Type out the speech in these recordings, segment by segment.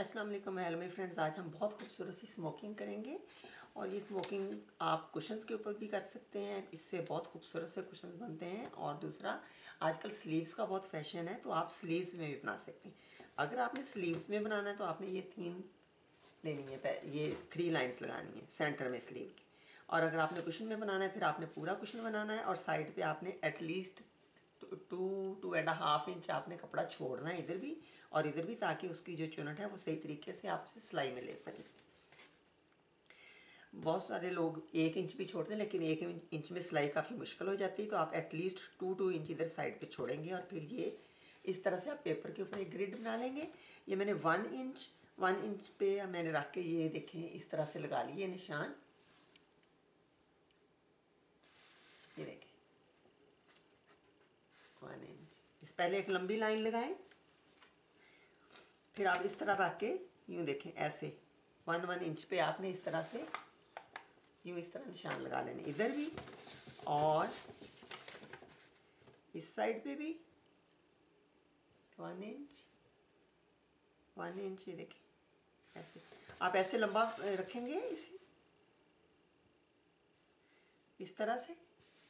अस्सलाम वालेकुम हेलो मेरे फ्रेंड्स। आज हम बहुत खूबसूरत सी स्मोकिंग करेंगे और ये स्मोकिंग आप कुशन्स के ऊपर भी कर सकते हैं। इससे बहुत खूबसूरत से कुशन्स बनते हैं। और दूसरा, आजकल स्लीव्स का बहुत फैशन है तो आप स्लीव्स में भी बना सकते हैं। अगर आपने स्लीव्स में बनाना है तो आपने ये थीम लेनी है, ये 3 लाइन्स लगानी है सेंटर में स्लीव की। और अगर आपने कुशन में बनाना है फिर आपने पूरा कुशन बनाना है और साइड पर आपने एटलीस्ट 2.5 इंच आपने कपड़ा छोड़ना है इधर भी और इधर भी, ताकि उसकी जो चुनट है वो सही तरीके से आपसे सिलाई में ले सकें। बहुत सारे लोग 1 इंच भी छोड़ते हैं, लेकिन 1 इंच में सिलाई काफ़ी मुश्किल हो जाती है, तो आप एटलीस्ट 2 इंच इधर साइड पे छोड़ेंगे। और फिर ये इस तरह से आप पेपर के ऊपर एक ग्रिड बना लेंगे। ये मैंने 1 इंच पे मैंने रख के ये देखें इस तरह से लगा लिए निशान। ये देखें 1 इंच। इस पहले एक लंबी लाइन लगाएं, फिर आप इस तरह रख के यूँ देखें ऐसे 1 इंच पे आपने इस तरह से यूँ इस तरह निशान लगा लेने, इधर भी और इस साइड पे भी 1 इंच 1 इंच। ये देखें ऐसे आप ऐसे लंबा रखेंगे इसे इस तरह से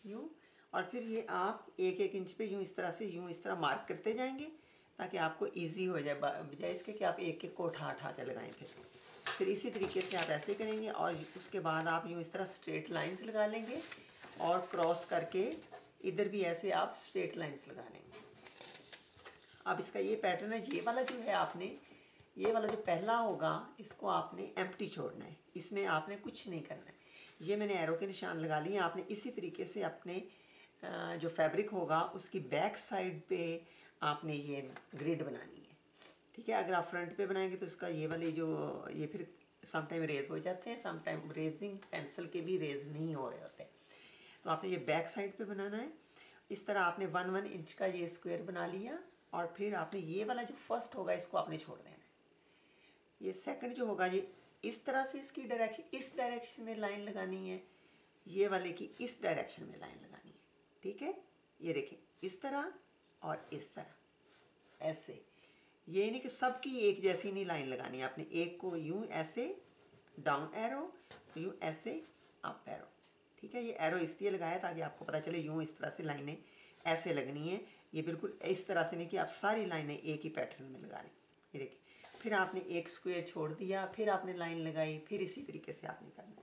यूँ, और फिर ये आप 1 इंच पे यूँ इस तरह से यूँ इस तरह मार्क करते जाएंगे ताकि आपको इजी हो जाए, बजाय इसके कि आप एक को उठा के लगाएं। फिर इसी तरीके से आप ऐसे करेंगे और उसके बाद आप यूँ इस तरह स्ट्रेट लाइंस लगा लेंगे और क्रॉस करके इधर भी ऐसे आप स्ट्रेट लाइंस लगा लेंगे। अब इसका ये पैटर्न है, ये वाला जो है आपने ये वाला जो पहला होगा इसको आपने एम्प्टी छोड़ना है, इसमें आपने कुछ नहीं करना है। ये मैंने एरो के निशान लगा लिए। आपने इसी तरीके से अपने जो फैब्रिक होगा उसकी बैक साइड पे आपने ये ग्रिड बनानी है, ठीक है। अगर आप फ्रंट पे बनाएंगे तो इसका ये वाले जो ये फिर सम टाइम रेज हो जाते हैं, सम टाइम रेजिंग पेंसिल के भी रेज नहीं हो रहे होते। तो आपने ये बैक साइड पे बनाना है। इस तरह आपने 1 इंच का ये स्क्वायर बना लिया और फिर आपने ये वाला जो फर्स्ट होगा इसको आपने छोड़ देना है। ये सेकंड जो होगा ये इस तरह से इसकी डायरेक्शन इस डायरेक्शन में लाइन लगानी है, ये वाले की इस डायरेक्शन में लाइन लगानी है, ठीक है। ये देखें इस तरह और इस तरह ऐसे, ये नहीं कि सबकी एक जैसी नहीं लाइन लगानी है। आपने एक को यूं ऐसे डाउन एरो, यूं ऐसे अप एरो, ठीक है। ये एरो इसलिए लगाया ताकि आपको पता चले यूं इस तरह से लाइनें ऐसे लगनी है। ये बिल्कुल इस तरह से नहीं कि आप सारी लाइनें एक ही पैटर्न में लगा लें। ये देखिए फिर आपने एक स्क्वायर छोड़ दिया, फिर आपने लाइन लगाई, फिर इसी तरीके से आपने करना है।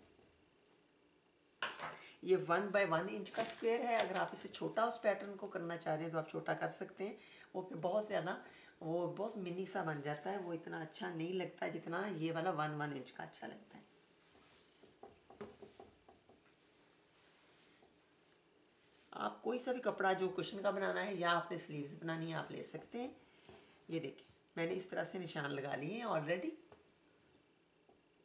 ये 1 बाय 1 इंच का स्क्वायर है। अगर आप इसे छोटा उस पैटर्न को करना चाह रहे हैं तो आप छोटा कर सकते हैं। वो फिर बहुत मिनी सा बन जाता है, वो इतना अच्छा नहीं लगता जितना ये वाला 1 इंच का अच्छा लगता है। आप कोई सा भी कपड़ा जो कुशन का बनाना है या आपने स्लीव्स बनानी है आप ले सकते हैं। ये देखिए मैंने इस तरह से निशान लगा लिए हैं ऑलरेडी।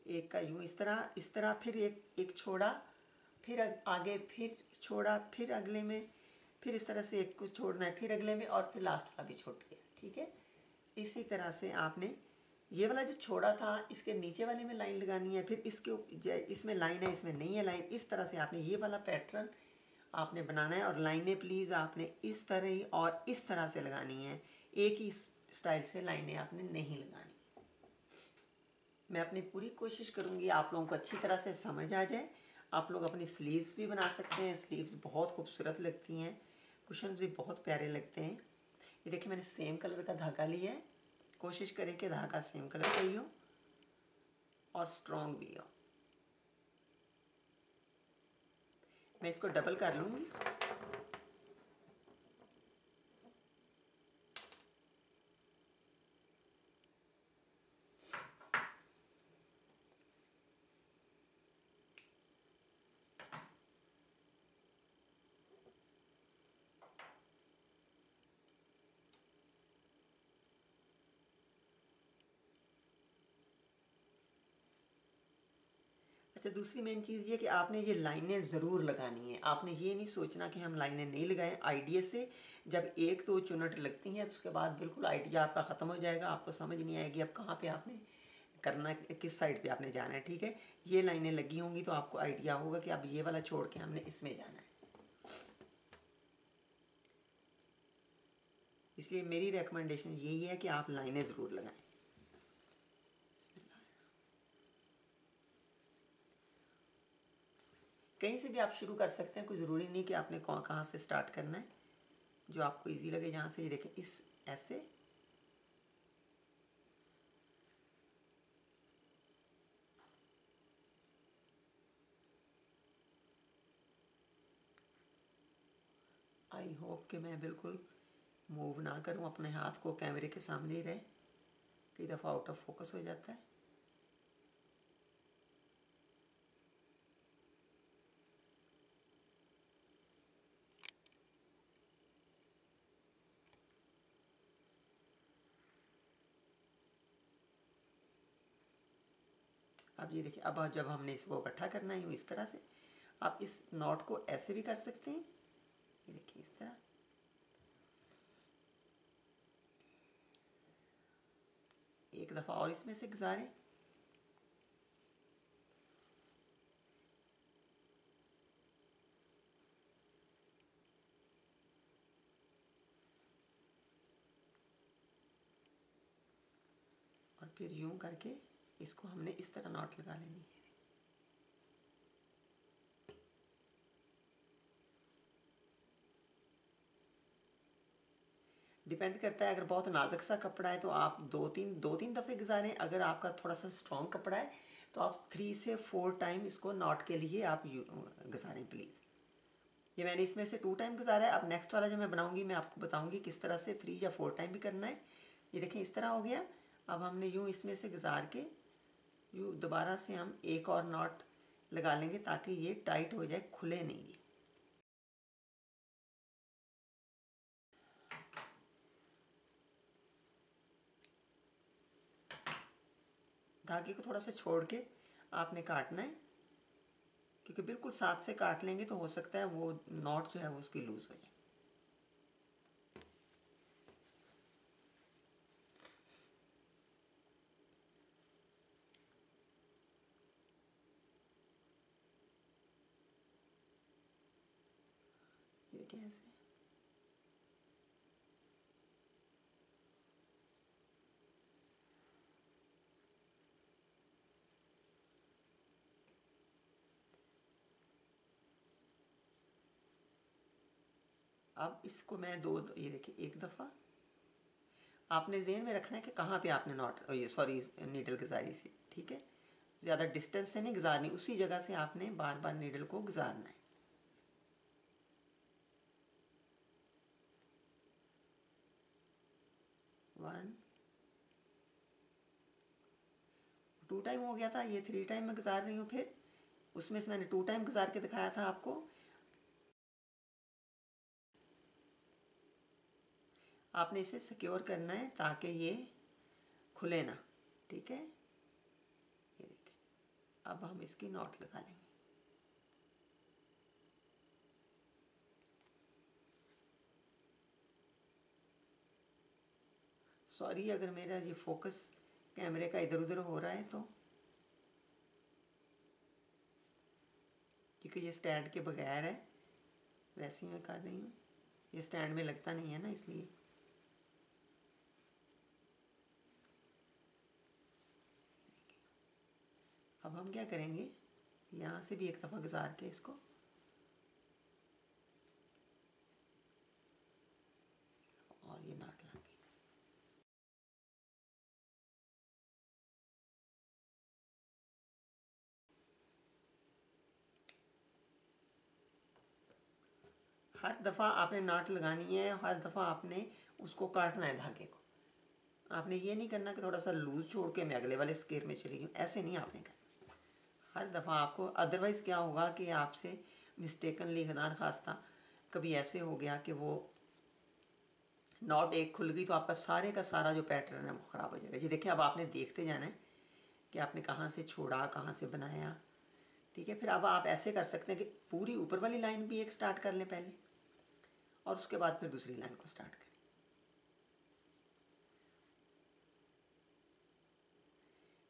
एक का यूँ इस तरह फिर एक छोड़ा, फिर आगे फिर छोड़ा, फिर अगले में, फिर इस तरह से एक को छोड़ना है, फिर अगले में, और फिर लास्ट वाला भी छोड़ गया, ठीक है। इसी तरह से आपने ये वाला जो छोड़ा था इसके नीचे वाले में लाइन लगानी है, फिर इसमें लाइन है इसमें नहीं है लाइन। इस तरह से आपने ये वाला पैटर्न आपने बनाना है और लाइनें प्लीज़ आपने इस तरह ही और इस तरह से लगानी है। एक ही स्टाइल से लाइनें आपने नहीं लगानी। मैं अपनी पूरी कोशिश करूँगी आप लोगों को अच्छी तरह से समझ आ जाए। आप लोग अपनी स्लीव्स भी बना सकते हैं, स्लीव्स बहुत खूबसूरत लगती हैं, कुशन भी बहुत प्यारे लगते हैं। ये देखिए मैंने सेम कलर का धागा लिया है। कोशिश करें कि धागा सेम कलर का ही हो और स्ट्रॉन्ग भी हो। मैं इसको डबल कर लूँगी। अच्छा, दूसरी मेन चीज़ ये कि आपने ये लाइनें ज़रूर लगानी है। आपने ये नहीं सोचना कि हम लाइनें नहीं लगाएं। आइडिया से जब 1-2 चुनट लगती हैं तो उसके बाद बिल्कुल आइडिया आपका ख़त्म हो जाएगा। आपको समझ नहीं आएगी अब कहाँ पे आपने करना है, किस साइड पे आपने जाना है, ठीक है। ये लाइनें लगी होंगी तो आपको आइडिया होगा कि अब ये वाला छोड़ के हमने इसमें जाना है। इसलिए मेरी रिकमेंडेशन यही है कि आप लाइनें ज़रूर लगाएं। कहीं से भी आप शुरू कर सकते हैं, कोई ज़रूरी नहीं कि आपने कहाँ से स्टार्ट करना है, जो आपको इजी लगे जहाँ से। ये देखें, इस ऐसे आई होप कि मैं बिल्कुल मूव ना करूं, अपने हाथ को कैमरे के सामने ही रहे, कई दफ़ा आउट ऑफ फोकस हो जाता है। अब ये देखिए, अब जब हमने इसको इकट्ठा करना है यूँ इस तरह से, आप इस नॉट को ऐसे भी कर सकते हैं। ये देखिए इस तरह, एक दफ़ा और इसमें से गुजारें। और फिर यूं करके इसको हमने इस तरह नॉट लगा लेनी है। डिपेंड करता है, अगर बहुत नाजुक सा कपड़ा है तो आप दो तीन दफ़े गुजारें। अगर आपका थोड़ा सा स्ट्रॉन्ग कपड़ा है तो आप 3 से 4 टाइम इसको नॉट के लिए आप गुजारें प्लीज़। ये मैंने इसमें से 2 टाइम गुजारा है। अब नेक्स्ट वाला जो मैं बनाऊंगी मैं आपको बताऊंगी किस तरह से 3 या 4 टाइम भी करना है। ये देखें इस तरह हो गया। अब हमने यूँ इसमें से गुजार के यूँ दोबारा से हम एक और नॉट लगा लेंगे ताकि ये टाइट हो जाए, खुले नहीं ये। धागे को थोड़ा सा छोड़ के आपने काटना है, क्योंकि बिल्कुल साथ से काट लेंगे तो हो सकता है वो नॉट जो है वो उसकी लूज़ हो जाए। ये देखिए ऐसे। अब इसको मैं ये देखिए एक दफ़ा आपने जेहन में रखना है कि कहाँ पे आपने नॉट, ये सॉरी नीडल गुजारी सी, ठीक है। ज़्यादा डिस्टेंस से नहीं गुजारनी, उसी जगह से आपने बार बार नीडल को गुजारना है। वन 2 टाइम हो गया था, ये 3 टाइम में गुजार रही हूँ। फिर उसमें से मैंने 2 टाइम गुजार के दिखाया था आपको। आपने इसे सिक्योर करना है ताकि ये खुले ना, ठीक है। ये देखिए, अब हम इसकी नॉट लगा लेंगे। सॉरी अगर मेरा ये फोकस कैमरे का इधर उधर हो रहा है तो, क्योंकि ये स्टैंड के बगैर है, वैसे ही मैं कर रही हूँ। ये स्टैंड में लगता नहीं है ना, इसलिए। अब हम क्या करेंगे, यहाँ से भी एक दफ़ा गुजार के इसको और ये नाट लाएंगे। हर दफ़ा आपने नाट लगानी है, हर दफ़ा आपने उसको काटना है धागे को। आपने ये नहीं करना कि थोड़ा सा लूज़ छोड़ के मैं अगले वाले स्केयर में चली गई, ऐसे नहीं आपने करना। हर दफ़ा आपको, अदरवाइज़ क्या होगा कि आपसे मिस्टेकनली खुदा न खास्ता कभी ऐसे हो गया कि वो नॉट एक खुल गई तो आपका सारे का सारा जो पैटर्न है वो ख़राब हो जाएगा। ये देखिए, अब आपने देखते जाना है कि आपने कहाँ से छोड़ा, कहाँ से बनाया, ठीक है। फिर अब आप ऐसे कर सकते हैं कि पूरी ऊपर वाली लाइन भी एक स्टार्ट कर लें पहले, और उसके बाद फिर दूसरी लाइन को स्टार्ट करें।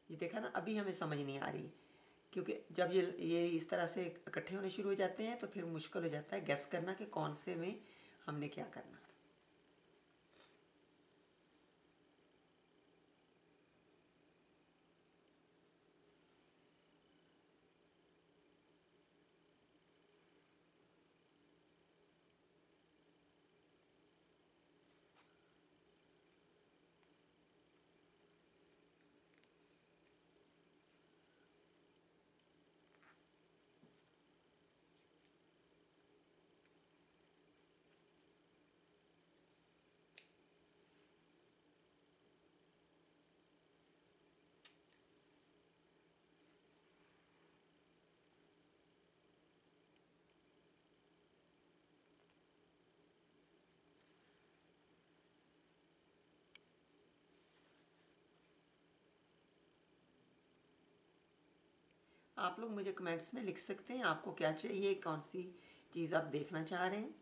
ये देखा ना, अभी हमें समझ नहीं आ रही, क्योंकि जब ये इस तरह से इकट्ठे होने शुरू हो जाते हैं तो फिर मुश्किल हो जाता है गैस करना कि कौन से में हमने क्या करना। आप लोग मुझे कमेंट्स में लिख सकते हैं आपको क्या चाहिए, कौन सी चीज़ आप देखना चाह रहे हैं।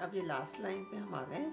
अब ये लास्ट लाइन पे हम आ गए।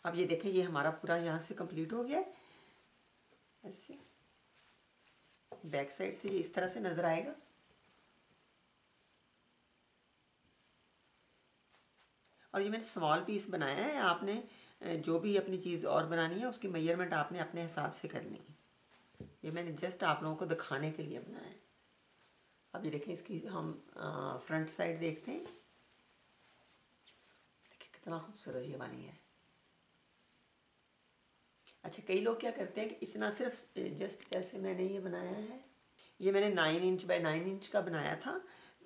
अब ये देखें, ये हमारा पूरा यहाँ से कंप्लीट हो गया है। ऐसे बैक साइड से ये इस तरह से नज़र आएगा। और ये मैंने स्मॉल पीस बनाया है। आपने जो भी अपनी चीज़ और बनानी है उसकी मेजरमेंट आपने अपने हिसाब से करनी है। ये मैंने जस्ट आप लोगों को दिखाने के लिए बनाया है। अब ये देखें, इसकी हम फ्रंट साइड देखते हैं। देखिए कितना खूबसूरत ये बनी है। अच्छा, कई लोग क्या करते हैं कि इतना सिर्फ जस्ट जैसे मैंने ये बनाया है, ये मैंने 9 इंच बाय 9 इंच का बनाया था,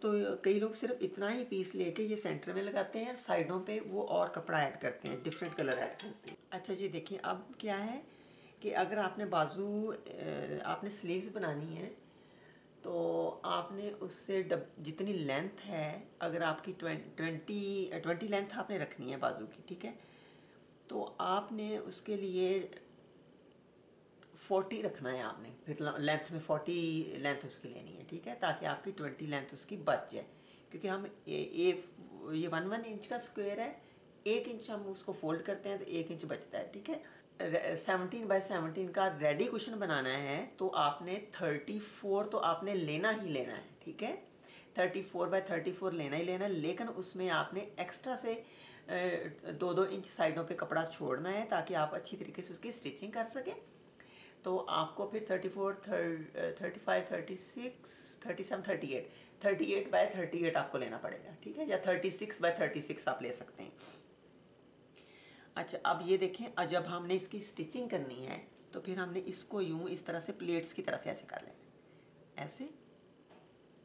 तो कई लोग सिर्फ इतना ही पीस लेके ये सेंटर में लगाते हैं, साइडों पे वो और कपड़ा ऐड करते हैं, डिफरेंट कलर ऐड करते हैं। अच्छा जी, देखिए अब क्या है कि अगर आपने आपने स्लीव्स बनानी है तो आपने उससे जितनी लेंथ है, अगर आपकी 20 लेंथ आपने रखनी है बाजू की, ठीक है, तो आपने उसके लिए 40 रखना है आपने, फिर लेंथ में 40 लेंथ उसकी लेनी है, ठीक है, ताकि आपकी 20 लेंथ उसकी बच जाए। क्योंकि हम ये 1 इंच का स्क्वायर है, 1 इंच हम उसको फोल्ड करते हैं तो 1 इंच बचता है, ठीक है। 17 बाय 17 का रेडी कुशन बनाना है तो आपने 34 तो आपने लेना ही लेना है, ठीक है, 34 बाय 34 लेना ही लेना है। लेकिन उसमें आपने एक्स्ट्रा से 2-2 इंच साइडों पे कपड़ा छोड़ना है ताकि आप अच्छी तरीके से उसकी स्टिचिंग कर सकें। तो आपको फिर 34, 35, 36, 37, 38 बाय 38 आपको लेना पड़ेगा, ठीक है, या 36 बाय 36 आप ले सकते हैं। अच्छा, अब ये देखें, जब हमने इसकी स्टिचिंग करनी है तो फिर हमने इसको यूं इस तरह से प्लेट्स की तरह से ऐसे कर लेना, ऐसे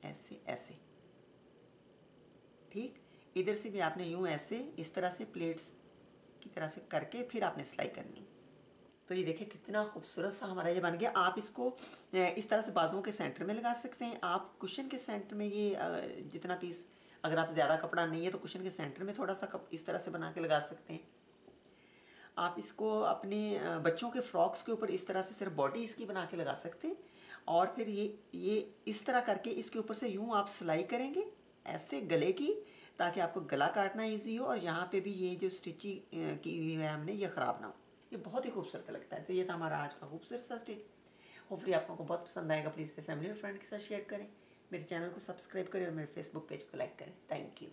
ऐसे ऐसे, ठीक। इधर से भी आपने यूं ऐसे इस तरह से प्लेट्स की तरह से करके फिर आपने सिलाई करनी। तो ये देखिए कितना खूबसूरत सा हमारा ये बन गया। आप इसको इस तरह से बाजुओं के सेंटर में लगा सकते हैं। आप कुशन के सेंटर में ये जितना पीस, अगर आप ज़्यादा कपड़ा नहीं है तो कुशन के सेंटर में थोड़ा सा इस तरह से बना के लगा सकते हैं। आप इसको अपने बच्चों के फ्रॉक्स के ऊपर इस तरह से सिर्फ बॉडी इसकी बना के लगा सकते हैं। और फिर ये इस तरह करके इसके ऊपर से यूँ आप सिलाई करेंगे ऐसे गले की, ताकि आपको गला काटना ईजी हो और यहाँ पे भी ये जो स्टिचिंग की हुई है हमने, ये ख़राब ना हो। ये बहुत ही खूबसूरत लगता है। तो ये था हमारा आज का खूबसूरत सा स्टिच। होपफुली आप लोगों को बहुत पसंद आएगा। प्लीज़ इसे फैमिली और फ्रेंड के साथ शेयर करें, मेरे चैनल को सब्सक्राइब करें और मेरे फेसबुक पेज को लाइक करें। Thank you.